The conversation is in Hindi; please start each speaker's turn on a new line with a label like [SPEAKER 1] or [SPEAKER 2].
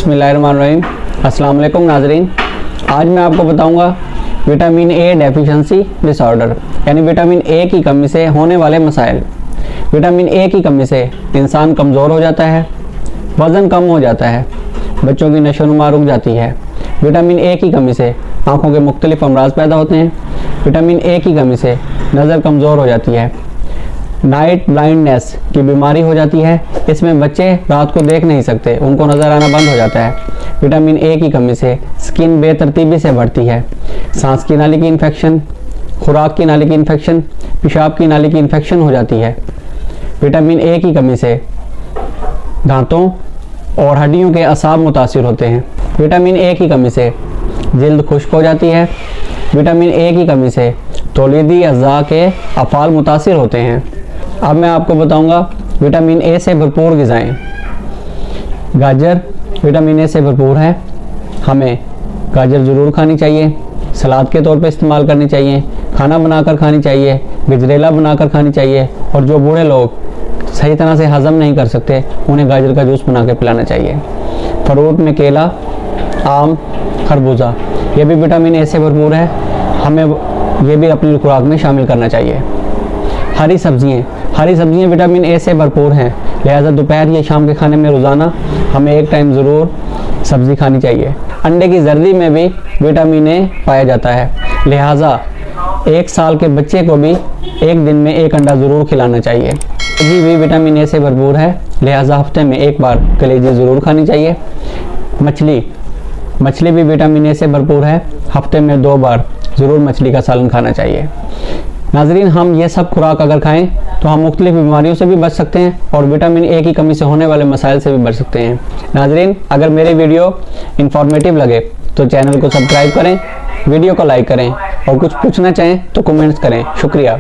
[SPEAKER 1] बिस्मिल्लाहिर्रहमानिर्रहीम। अस्सलाम वालेकुम नाज़रीन। आज मैं आपको बताऊंगा विटामिन ए डेफिशिएंसी डिसऑर्डर, यानी विटामिन ए की कमी से होने वाले मसाइल। विटामिन ए की कमी से इंसान कमज़ोर हो जाता है, वज़न कम हो जाता है, बच्चों की नशोनुमा रुक जाती है। विटामिन ए की कमी से आँखों के मुख्तलिफ अमराज पैदा होते हैं। विटामिन ए की कमी से नज़र कमज़ोर हो जाती है, नाइट ब्लाइंडनेस की बीमारी हो जाती है। इसमें बच्चे रात को देख नहीं सकते, उनको नज़र आना बंद हो जाता है। विटामिन ए की कमी से स्किन बेतरतीबी से बढ़ती है। सांस की नाली की इन्फेक्शन, खुराक की नाली की इन्फेक्शन, पेशाब की नाली की इन्फेक्शन हो जाती है। विटामिन ए की कमी से दांतों और हड्डियों के असाब मुतासिर होते हैं। विटामिन ए की कमी से जल्द खुश्क हो जाती है। विटामिन ए की कमी से तौलीदी अज़्ज़ा के अफ़ाल मुतासिर होते हैं। अब मैं आपको बताऊंगा विटामिन ए से भरपूर ग़िज़ाएँ। गाजर विटामिन ए से भरपूर है, हमें गाजर ज़रूर खानी चाहिए, सलाद के तौर पे इस्तेमाल करनी चाहिए, खाना बनाकर खानी चाहिए, गजरेला बनाकर खानी चाहिए। और जो बूढ़े लोग सही तरह से हज़म नहीं कर सकते, उन्हें गाजर का जूस बना के पिलाना चाहिए। फ्रूट में केला, आम, खरबूजा, ये भी विटामिन ए से भरपूर है, हमें ये भी अपनी खुराक में शामिल करना चाहिए। हरी सब्जियाँ विटामिन ए से भरपूर हैं, लिहाजा दोपहर या शाम के खाने में रोज़ाना हमें एक टाइम ज़रूर सब्ज़ी खानी चाहिए। अंडे की जर्दी में भी विटामिन ए पाया जाता है, लिहाजा 1 साल के बच्चे को भी एक दिन में 1 अंडा ज़रूर खिलाना चाहिए। कलेजी भी विटामिन ए से भरपूर है, लिहाजा हफ्ते में 1 बार कलेजी ज़रूर खानी चाहिए। मछली भी विटामिन ए से भरपूर है, हफ्ते में 2 बार ज़रूर मछली का सालन खाना चाहिए। नाज़रीन, हम ये सब खुराक अगर खाएं तो हम मुख्तलिफ बीमारियों से भी बच सकते हैं और विटामिन ए की कमी से होने वाले मसाइल से भी बच सकते हैं। नाज़रीन, अगर मेरी वीडियो इंफॉर्मेटिव लगे तो चैनल को सब्सक्राइब करें, वीडियो को लाइक करें और कुछ पूछना चाहें तो कमेंट्स करें। शुक्रिया।